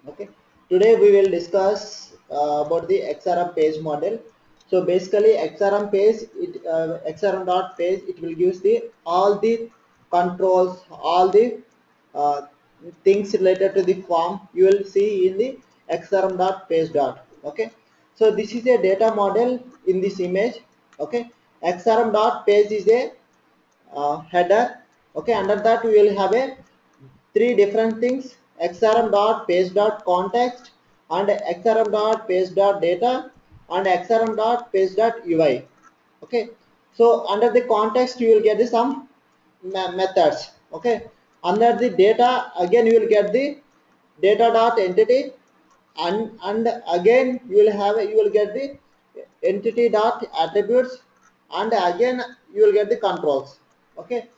Okay, today we will discuss about the XRM page model. So basically, XRM page, XRM dot page, it will give the all the controls, all the uh, things related to the form you will see in the XRM dot page dot. Okay, so this is a data model in this image. Okay, XRM dot page is a header. Okay, under that we will have a three different things: xrm dot page dot context, and xrm dot page dot data, and xrm dot page dot ui. Okay, so under the context you will get the some methods. Okay, under the data again you will get the data dot entity, and again you will get the entity dot attributes, and again you will get the controls. Okay,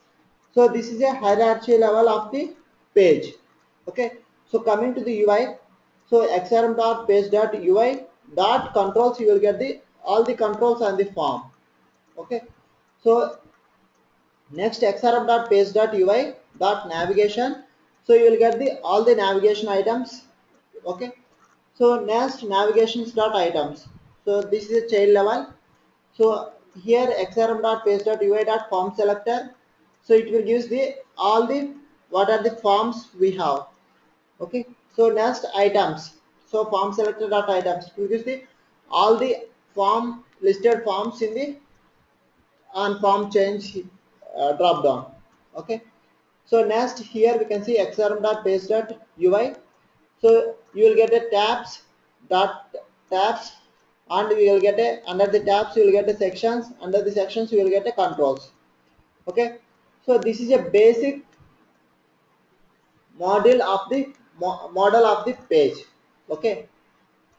so this is a hierarchy level of the page. Okay, so coming to the ui, so xrm dot page dot ui dot controls, you will get the all the controls on the form. Okay, so next xrm.page.ui.navigation, so you will get the all the navigation items. Okay, so next navigations.items, so this is a child level. So here xrm.page.ui.form selector, so it will give the all the what are the forms we have. Okay, so next items, so form selector dot items, it will give the all the form listed forms in the on form change drop down. Okay, so next here we can see xrm.page.ui, so you will get a tabs, and we will get a under the tabs you will get a sections, under the sections you will get a controls. Okay, so this is a basic model of the page. Okay,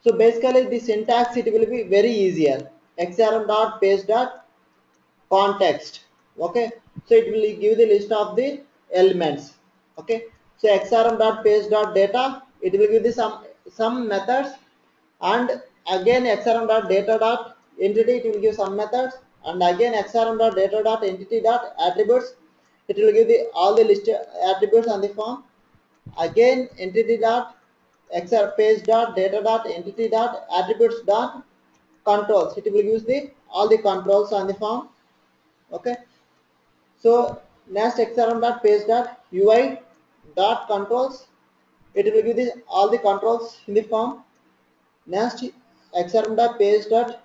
so basically the syntax it will be very easier: xrm.page.context. Okay, so it will give the list of the elements. Okay, so xrm.page.data, it will give the some methods, and again xrm.data.entity, it will give some methods, and again xrm.data.entity.attributes, it will give the all the list attributes on the form. Again entity dot xr page dot data dot entity dot attributes dot controls, it will use the all the controls on the form. Okay, so next xrm dot page dot ui dot controls, it will give the all the controls in the form. Next xrm dot page dot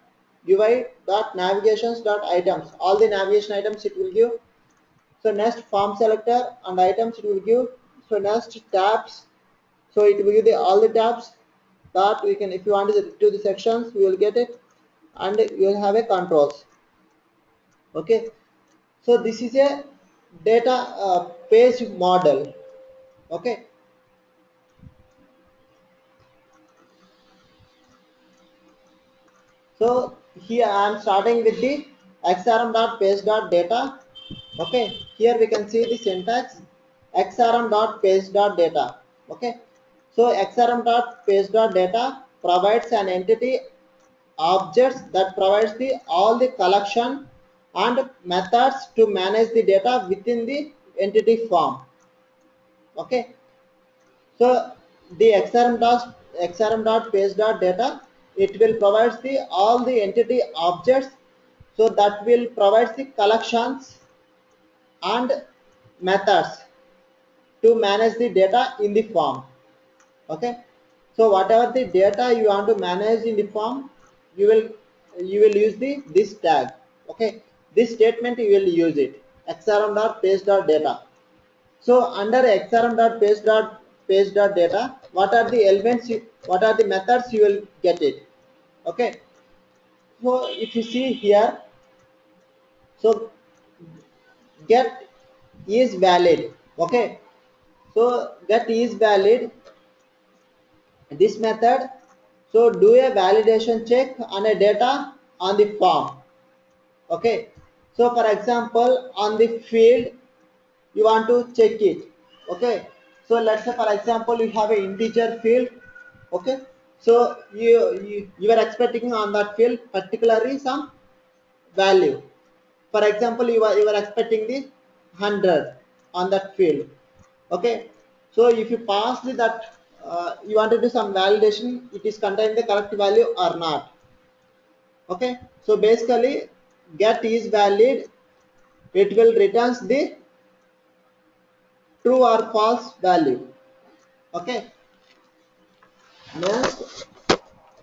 ui dot navigations dot items, all the navigation items it will give. So next form selector and items it will give. So next tabs, so it will give the all the tabs that we can, if you want to do the sections we will get it, and you will have a controls. Okay, so this is a data page model. Okay, so here I am starting with the xrm.page.data. Okay, here we can see the syntax: xrm.page.data. Okay, so xrm.page.data provides an entity objects that provides the all the collection and methods to manage the data within the entity form. Okay, so the xrm.page.data, it will provide the all the entity objects, so that will provide the collections and methods to manage the data in the form. Okay, so whatever the data you want to manage in the form, you will use the this tag. Okay, this statement you will use it: xrm.page.data. So under xrm.page.data, what are the elements? What are the methods you will get it? Okay. So if you see here, so get is valid. Okay. So get is valid. This method. So do a validation check on a data on the form. Okay. So for example, on the field you want to check it. Okay, so let's say for example you have an integer field. Okay, so you are expecting on that field particularly some value. For example, you are expecting the 100 on that field. Okay, so if you pass that you want to do some validation, it is contained the correct value or not. Okay, so basically get is valid, it will returns the true or false value. Okay,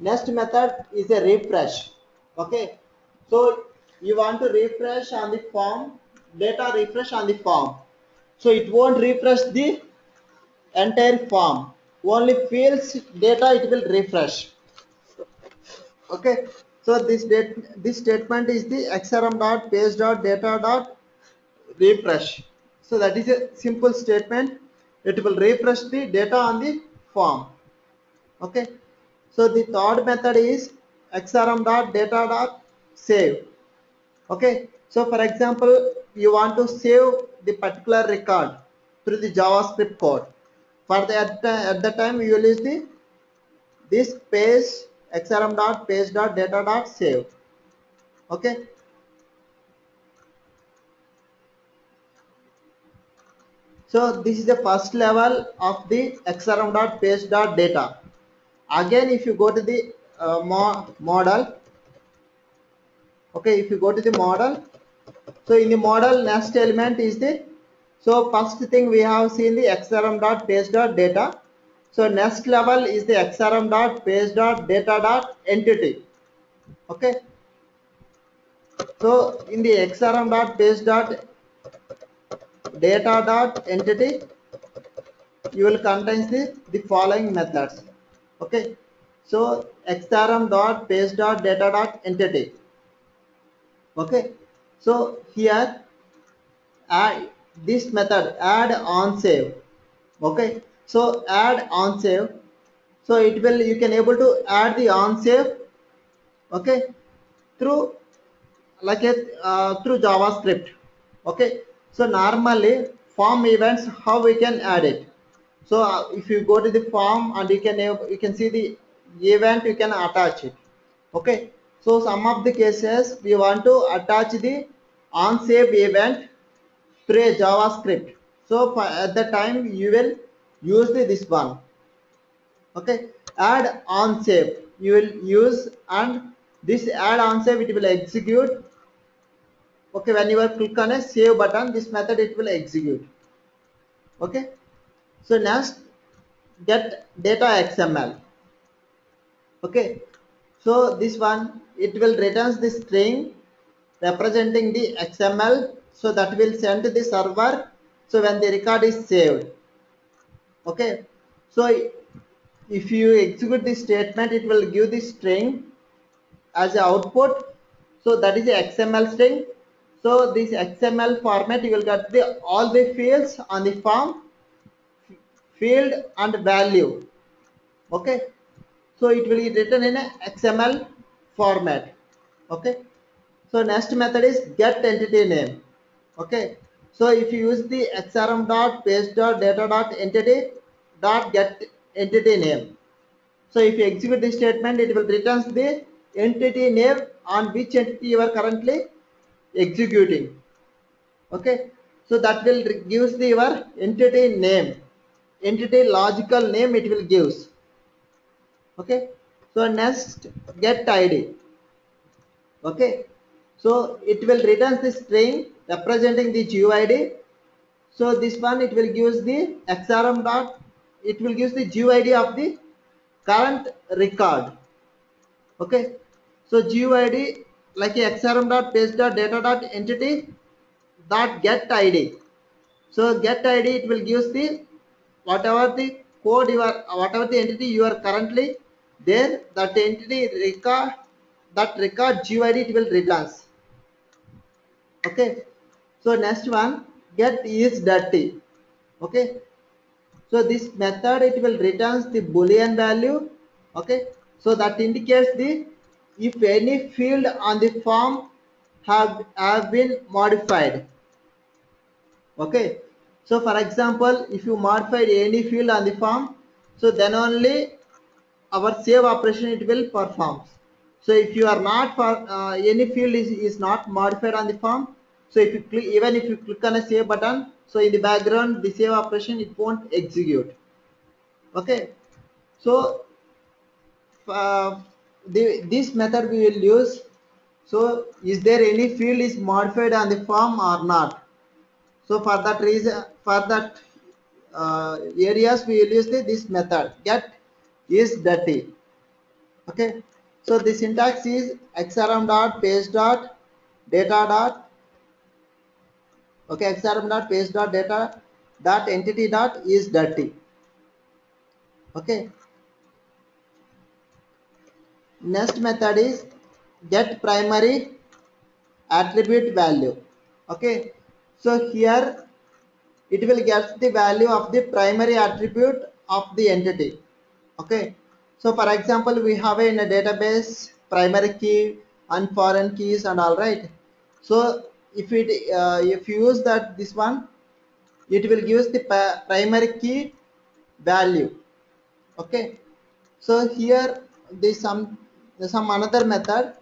next method is a refresh. Okay, so you want to refresh on the form, data refresh on the form, so it won't refresh the entire form, only fields data it will refresh. Okay, so this statement is the xrm dot page dot data dot refresh. So that is a simple statement, it will refresh the data on the form. Okay, so the third method is xrm dot data dot save. Okay, so for example you want to save the particular record through the javascript code. For the at the time you will use the this page xrm dot page dot data dot save. Okay, so this is the first level of the xrm dot page dot data. Again if you go to the model, okay, if you go to the model, so in the model next element is the, so first thing we have seen the xrm dot page dot data. So next level is the xrm dot page dot data dot entity. Okay, so in the xrm dot page dot data dot entity you will contain the following methods. Okay, so xrm dot page dot data dot entity. Okay, so here add this method add on save. Okay, so add on save, so it will, you can able to add the on save. Okay, through like a through javascript. Okay, so normally form events, how we can add it. So if you go to the form and you can see the event, you can attach it. Okay, so some of the cases we want to attach the on save event through a javascript, so at the time you will use this one. Okay, add on save you will use, and this add on save it will execute. Okay, when you are click on a save button, this method it will execute. Okay, so next get data xml. Okay, so this one it will returns the string representing the xml, so that will send to the server, so when the record is saved. Okay, so if you execute this statement, it will give the string as a output, so that is the xml string. So this xml format you will get the all the fields on the form, field and value. Okay, so it will be written in a xml format. Okay, so next method is get entity name. Okay, so if you use the xrm dot page dot data dot entity dot get entity name, so if you execute this statement, it will returns the entity name on which entity you are currently executing. Okay, so that will gives the your entity name, entity logical name it will gives. Okay, so next get id. Okay, so it will return the string representing the GUID. So this one it will gives the xrm dot, it will gives the GUID of the current record. Okay, so GUID like a xrm dot page dot data dot entity dot get id. So get id it will gives the whatever the code you are, whatever the entity you are currently there, that entity record, that record GUID it will returns. Okay, so next one get is dirty. Okay, so this method it will returns the boolean value. Okay, so that indicates the if any field on the form have been modified. Okay, so for example if you modified any field on the form, so then only our save operation it will perform. So if you are not for any field is not modified on the form, so if you click, even if you click on a save button, so in the background the save operation it won't execute. Okay, So this method we will use. So is there any field is modified on the form or not? So for that reason, for that areas we will use this method get is dirty. Okay, so the syntax is xrm dot page dot data dot, okay, xrm dot page dot data dot entity dot is dirty. Okay, next method is get primary attribute value. Okay, so here it will get the value of the primary attribute of the entity. Okay, so for example we have in a database primary key and foreign keys and all, right? So if you use that this one, it will give the primary key value. Okay, so here some another method,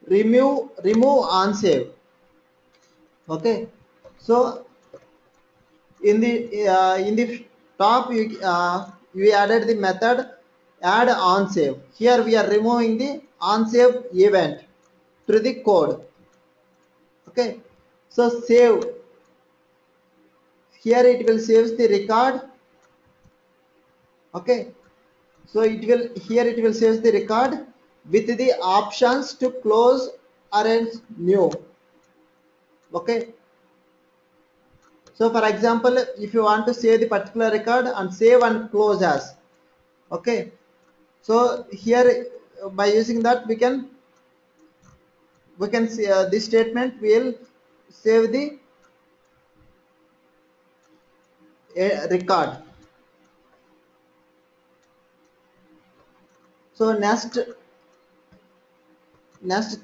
remove on save. Okay, so in the top we added the method add on save. Here we are removing the on save event through the code. Okay, so save, here it will save the record. Okay, so it will, here it will save the record with the options to close or else new. Okay, so for example if you want to save the particular record and save and close as. Okay, so here by using that we can see this statement will save the record. So next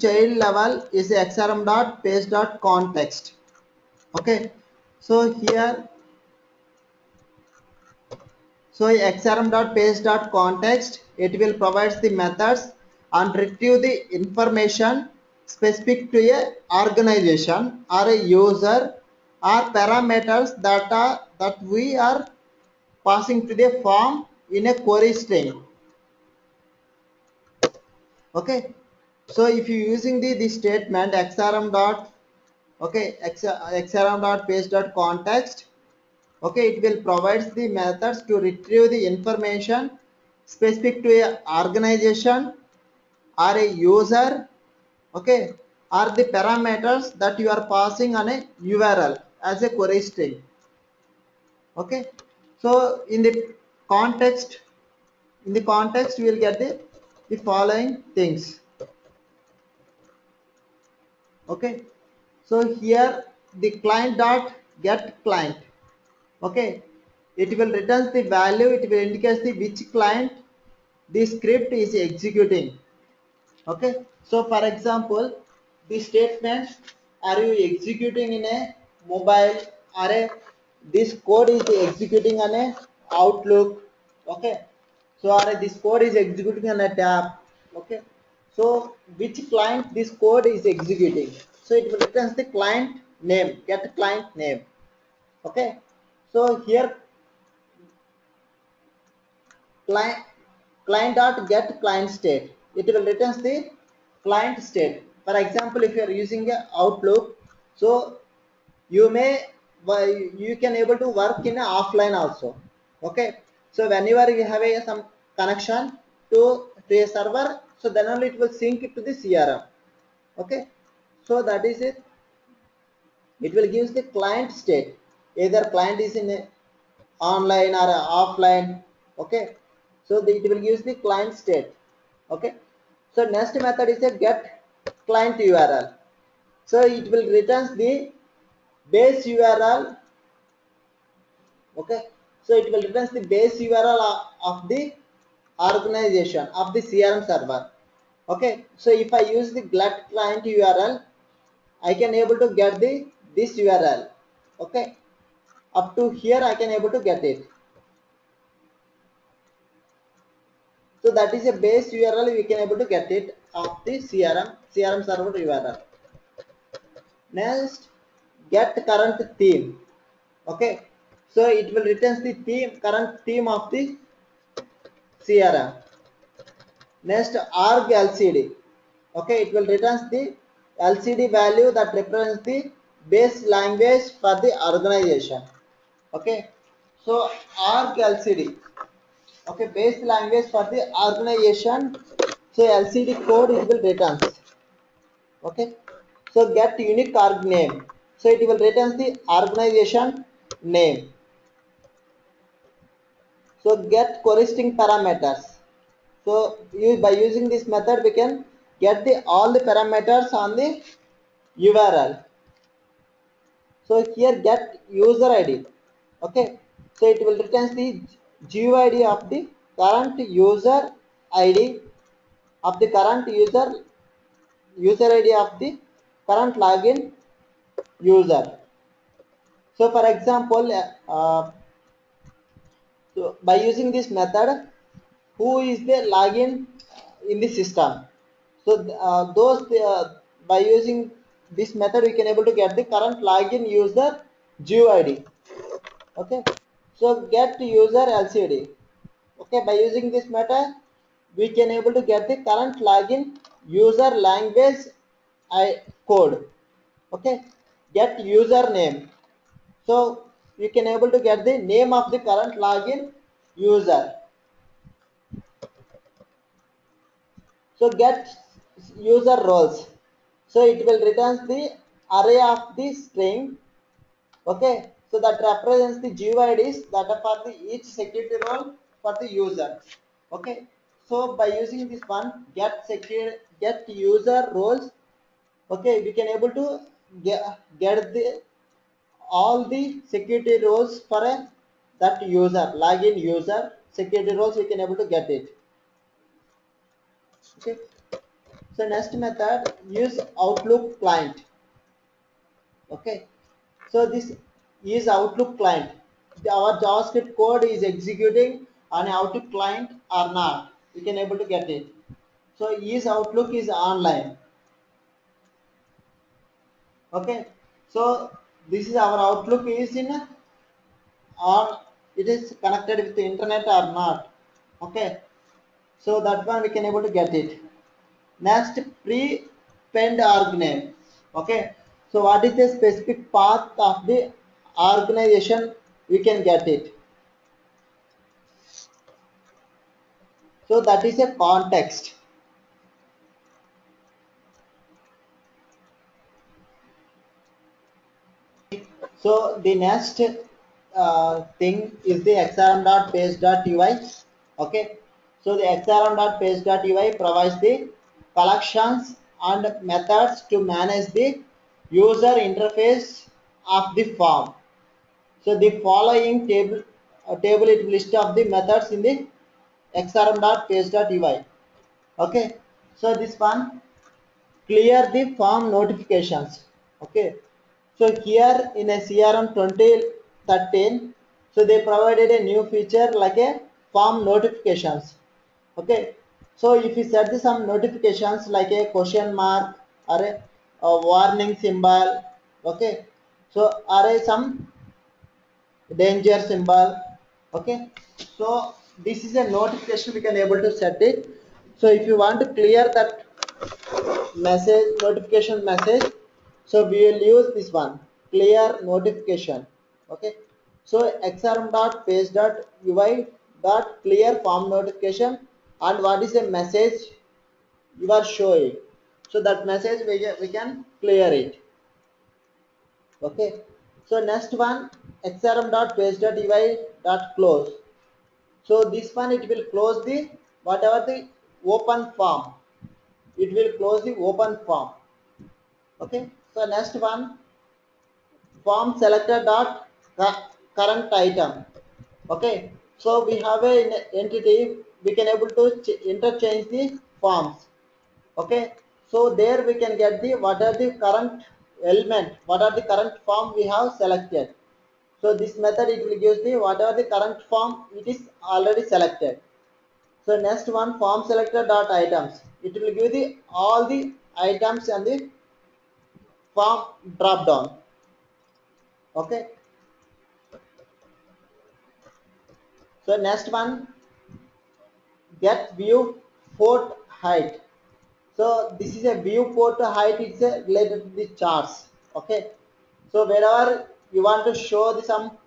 child level is xrm dot page dot context. Okay, so here, so xrm dot page dot context, it will provide the methods and retrieve the information specific to a organization or a user or parameters that we are passing to the form in a query string. Okay, so if you using the statement xrm dot, okay, xrm dot page dot context, okay, it will provides the methods to retrieve the information specific to a organization or a user, okay, or the parameters that you are passing on a url as a query string. Okay, so in the context we will get the following things. Okay, so here the client dot get client. Okay, it will return the value, it will indicate the which client the script is executing. Okay, so for example the statement, are you executing in a mobile, or a this code is executing on a outlook. Okay, so are this code is executing on a tab. Okay, so which client this code is executing, so it will return the client name, get client name. Okay, so here client client dot get client state, it will return the client state. For example if you are using a outlook, so you may you can able to work in a offline also. Okay, so whenever you have some connection to a server, so then only it will sync it to the crm. Okay, so that is it, it will give the client state, either client is in a online or offline. Okay, so it will use the client state. Okay, so next method is a get client url, so it will return the base url. Okay, so it will return the base url of the organization of the crm server. Okay, so if I use the get client url, I can able to get the this url. Okay, up to here I can able to get it. So that is a base URL, we can able to get it of the CRM server URL. Next, get current theme. Okay, so it will return the theme, current theme of the CRM. Next, arg LCD. Okay, it will returns the LCD value that represents the base language for the organization. Okay, so arg LCD. Okay, base language for the organization. So LCD code it will returns. Okay, so get unique org name. So it will returns the organization name. So get corresponding parameters. So by using this method we can get the all the parameters on the URL. So here get user ID. Okay, so it will return the GUID of the current user ID of the current user ID of the current login user. So for example, so by using this method, who is the login in the system? So by using this method, we can able to get the current login user GUID. Okay, so get user LCD. Okay, by using this method, we can able to get the current login user language code. Okay, get username. So you can able to get the name of the current login user. So get user roles. So it will returns the array of the string. Okay, so that represents the GUIDs that are for the each security role for the user. Okay, so by using this one get user roles. Okay, we can able to get the all the security roles for that user login user security roles we can able to get it. Okay, so next method use Outlook client. Okay, so this is Outlook client. Our JavaScript code is executing on Outlook client or not, we can able to get it. So is Outlook is online. Okay, so this is our Outlook is in or it is connected with the internet or not. Okay, so that one we can able to get it. Next, pre-pend org name. Okay, so what is the specific path of the organization we can get it. So that is a context. So the next thing is the xrm.page.ui. Okay, so the xrm.page.ui provides the collections and methods to manage the user interface of the form. So the following table it will list of the methods in the xrm.page.ui. Okay, so this one clear the form notifications. Okay, so here in a CRM 2013, so they provided a new feature like a form notifications. Okay, so if you set some notifications like a question mark or a warning symbol, okay, so or some danger symbol. Okay, so this is a notification we can able to set it. So if you want to clear that message notification message, so we will use this one clear notification. Okay, so xrm.page.ui clear form notification, and what is the message you are showing, so that message we can clear it. Okay, so next one xrm.page.ui close. So this one it will close the whatever the open form, it will close the open form. Okay, so next one form selector dot current item. Okay, so we have a entity we can able to interchange the forms. Okay, so there we can get the what are the current element, what are the current form we have selected. So this method it will give the what are the current form it is already selected. So next one form selector dot items, it will give the all the items and the form drop down. Okay, so next one get view port height. So this is a viewport height. It's a related to the charts. Okay. So wherever you want to show the some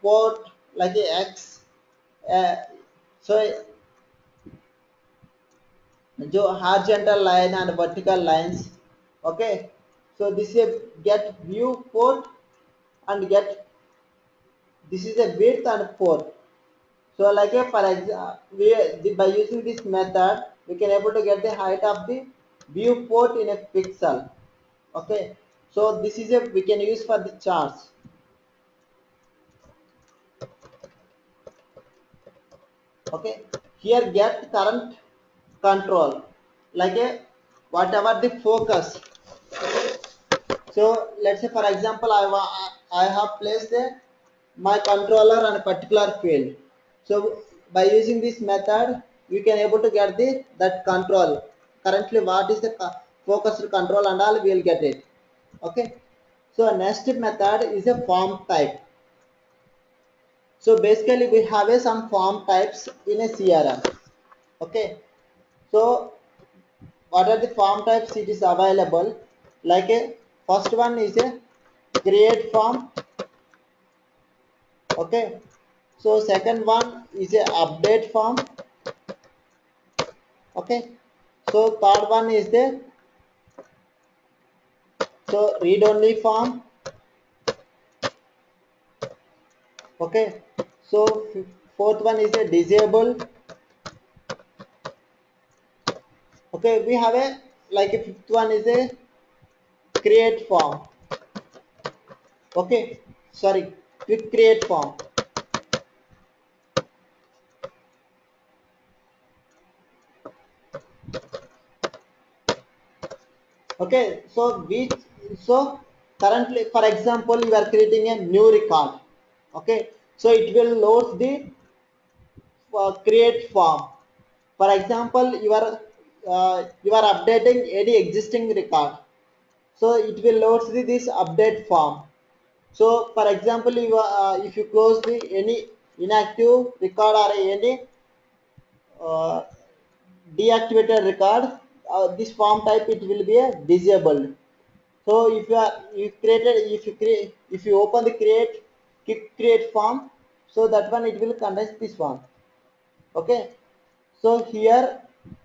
port like a X, uh, so जो horizontal line and vertical lines. Okay. So this is a get viewport and get this is a width and port. So like a for example, by using this method, we can able to get the height of the viewport in a pixel. Okay. So this is a we can use for the charts. Okay. Here get current control like a whatever the focus. So let's say for example, I have placed my controller on a particular field. So by using this method, we can able to get the that control. Currently, what is the focused control and all we will get it. Okay. So next method is a form type. So basically, we have some form types in a CRM. Okay. So what are the form types it is available? Like a first one is a create form. Okay. So second one is a update form. Okay. So third one is the read only form. Okay. So fourth one is a disable. Okay. We have a like a fifth one is a create form. Okay. Sorry. Quick create form. Okay. So currently for example you are creating a new record. Okay. So it will load the create form. For example, you are updating any existing record, so it will load this update form. So, for example, if you close the any inactive record or any uh, deactivated record, this form type it will be a disabled. So, if you open the create form, so that one it will contain this one. Okay. So here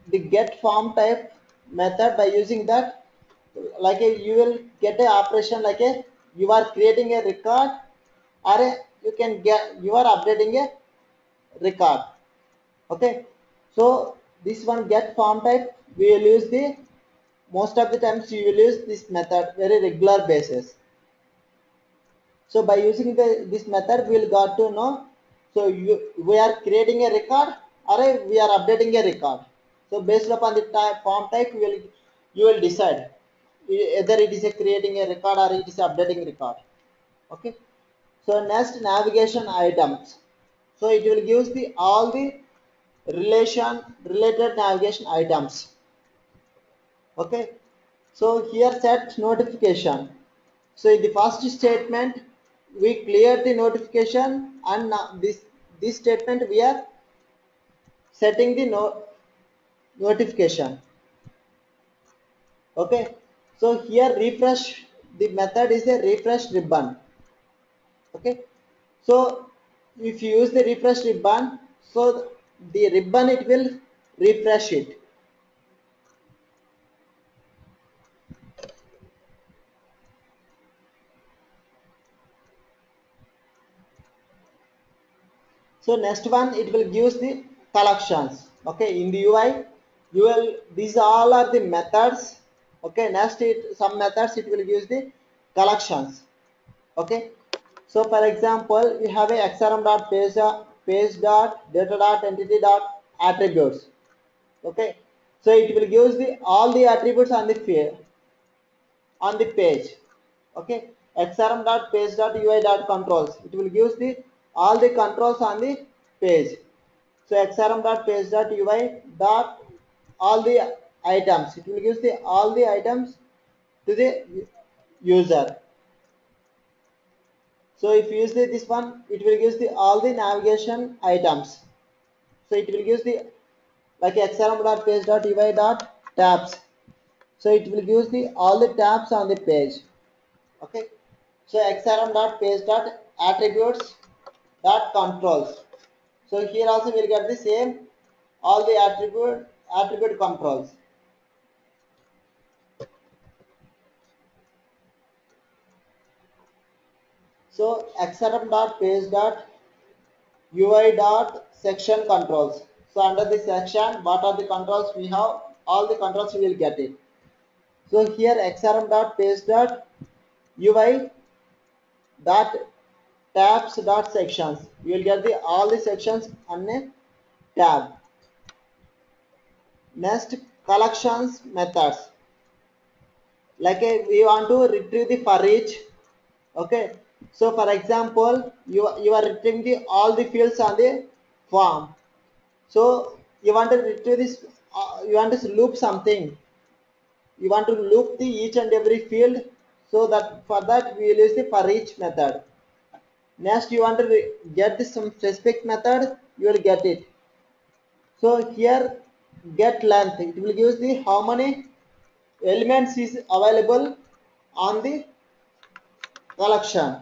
the get form type method by using that like you will get a operation like you are creating a record or you can get you are updating a record. Okay. So this one get form type we will use the most of the times you will use this method very regular basis. So by using this method, we will got to know. So we are creating a record or we are updating a record. So based upon the form type, you will decide either it is a creating a record or it is updating record. Okay. So next navigation items. So it will give the all the related navigation items. Okay. So here set notification. So in the first statement, we clear the notification, and now this statement we are setting the notification. Okay. So here refresh the method is a refresh ribbon. Okay. So if you use the refresh ribbon, so the ribbon it will refresh it. So next one it will give the collections. Okay, in the UI, you will these all are the methods. Okay, next some methods it will use the collections. Okay, so for example, we have a xrm.page dot data dot entity dot attributes. Okay, so it will give the all the attributes on the page. Okay, xrm.page.ui.controls it will give the all the controls on the page. So xrm.page.ui dot all the items it will give the all the items to the user. So if you use this one it will give the all the navigation items. So it will use the like xrm.page.ui.tabs. So it will use the all the tabs on the page. Okay. So xrm.page.attributes.controls. So here also we'll get the same all the attribute controls. So xrm.page.ui.section controls. So under the section, what are the controls we have? All the controls we will get it. So here xrm.page.ui dot tabs dot sections. You will get the all the sections on a tab. Next, collections methods. Like we want to retrieve the for each. Okay. So for example, you are retrieving the all the fields on the form. So you want to retrieve this. You want to loop something. You want to loop the each and every field. So that for that we will use the for each method. Next, you want to get this some specific method. You will get it. So here, get length. It will give the how many elements is available on the collection.